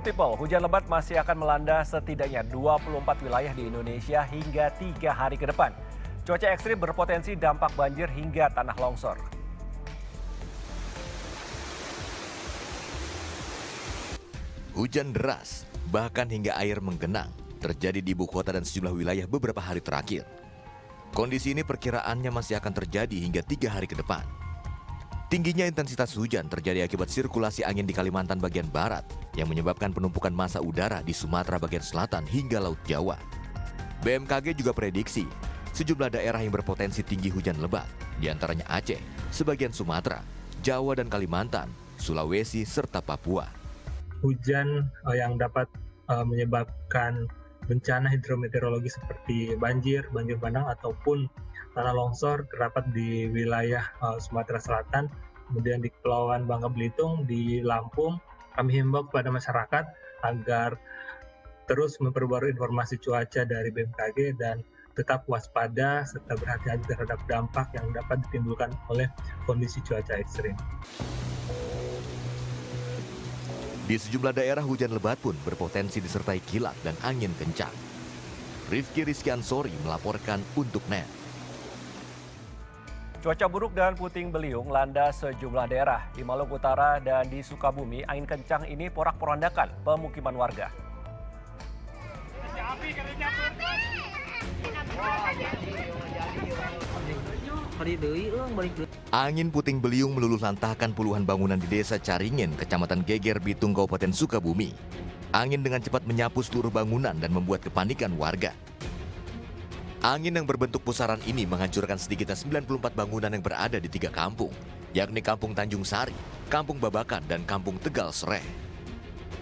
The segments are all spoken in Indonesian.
People, hujan lebat masih akan melanda setidaknya 24 wilayah di Indonesia hingga 3 hari ke depan. Cuaca ekstrim berpotensi dampak banjir hingga tanah longsor. Hujan deras, bahkan hingga air menggenang, terjadi di ibu kota dan sejumlah wilayah beberapa hari terakhir. Kondisi ini perkiraannya masih akan terjadi hingga 3 hari ke depan. Tingginya intensitas hujan terjadi akibat sirkulasi angin di Kalimantan bagian barat yang menyebabkan penumpukan massa udara di Sumatera bagian selatan hingga Laut Jawa. BMKG juga prediksi sejumlah daerah yang berpotensi tinggi hujan lebat, diantaranya Aceh, sebagian Sumatera, Jawa dan Kalimantan, Sulawesi, serta Papua. Hujan yang dapat menyebabkan bencana hidrometeorologi seperti banjir bandang ataupun tanah longsor terdapat di wilayah Sumatera Selatan, kemudian di Kepulauan Bangka Belitung, di Lampung. Kami himbau kepada masyarakat agar terus memperbarui informasi cuaca dari BMKG dan tetap waspada serta berhati-hati terhadap dampak yang dapat ditimbulkan oleh kondisi cuaca ekstrim. Di sejumlah daerah hujan lebat pun berpotensi disertai kilat dan angin kencang. Rizky Ansori melaporkan untuk NET. Cuaca buruk dan puting beliung melanda sejumlah daerah di Maluku Utara dan di Sukabumi. Angin kencang ini porak-porandakan pemukiman warga. Angin puting beliung meluluh lantahkan puluhan bangunan di Desa Caringin, Kecamatan Geger, Bitung, Kabupaten Sukabumi. Angin dengan cepat menyapu seluruh bangunan dan membuat kepanikan warga. Angin yang berbentuk pusaran ini menghancurkan sedikitnya 94 bangunan yang berada di 3 kampung, yakni Kampung Tanjung Sari, Kampung Babakan, dan Kampung Tegal Sereh.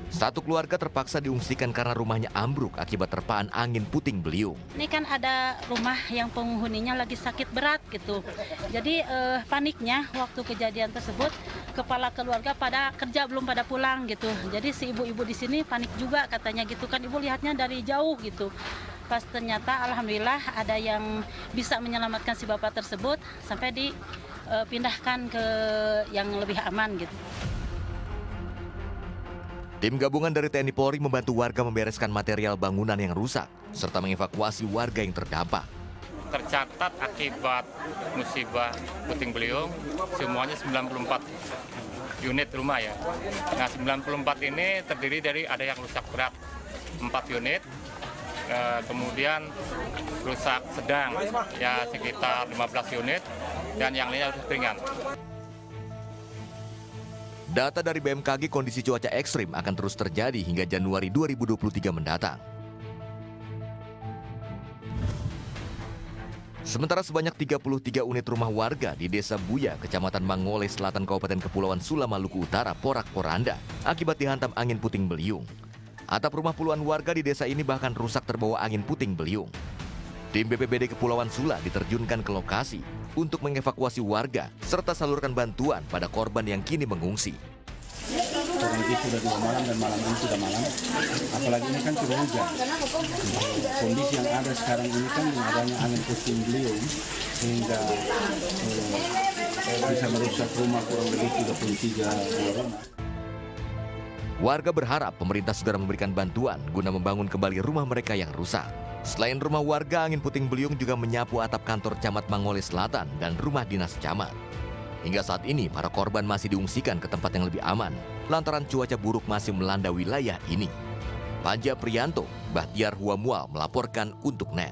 Satu keluarga terpaksa diungsikan karena rumahnya ambruk akibat terpaan angin puting beliung. Ini kan ada rumah yang penghuninya lagi sakit berat gitu. Jadi paniknya waktu kejadian tersebut, kepala keluarga pada kerja belum pada pulang gitu. Jadi si ibu-ibu di sini panik juga katanya gitu kan, ibu lihatnya dari jauh gitu. Pas ternyata alhamdulillah ada yang bisa menyelamatkan si bapak tersebut sampai dipindahkan ke yang lebih aman gitu. Tim gabungan dari TNI Polri membantu warga membereskan material bangunan yang rusak serta mengevakuasi warga yang terdampak. Tercatat akibat musibah puting beliung semuanya 94 unit rumah ya. Nah 94 ini terdiri dari ada yang rusak berat 4 unit, kemudian rusak sedang ya sekitar 15 unit dan yang lainnya rusak ringan. Data dari BMKG, kondisi cuaca ekstrim akan terus terjadi hingga Januari 2023 mendatang. Sementara sebanyak 33 unit rumah warga di Desa Buya, Kecamatan Mangole Selatan, Kabupaten Kepulauan Sula, Maluku Utara, porak-poranda akibat dihantam angin puting beliung. Atap rumah puluhan warga di desa ini bahkan rusak terbawa angin puting beliung. Tim BPBD Kepulauan Sula diterjunkan ke lokasi untuk mengevakuasi warga serta salurkan bantuan pada korban yang kini mengungsi. Kurang lebih sudah 2 malam dan malam ini sudah malam. Apalagi ini kan sudah hujan. Kondisi yang ada sekarang ini kan adanya angin puting beliung sehingga bisa merusak rumah kurang lebih 33 rumah. Warga berharap pemerintah segera memberikan bantuan guna membangun kembali rumah mereka yang rusak. Selain rumah warga, angin puting beliung juga menyapu atap kantor Camat Mangole Selatan dan rumah dinas camat. Hingga saat ini, para korban masih diungsikan ke tempat yang lebih aman lantaran cuaca buruk masih melanda wilayah ini. Panji Priyanto, Bahtiar Huamual melaporkan untuk NET.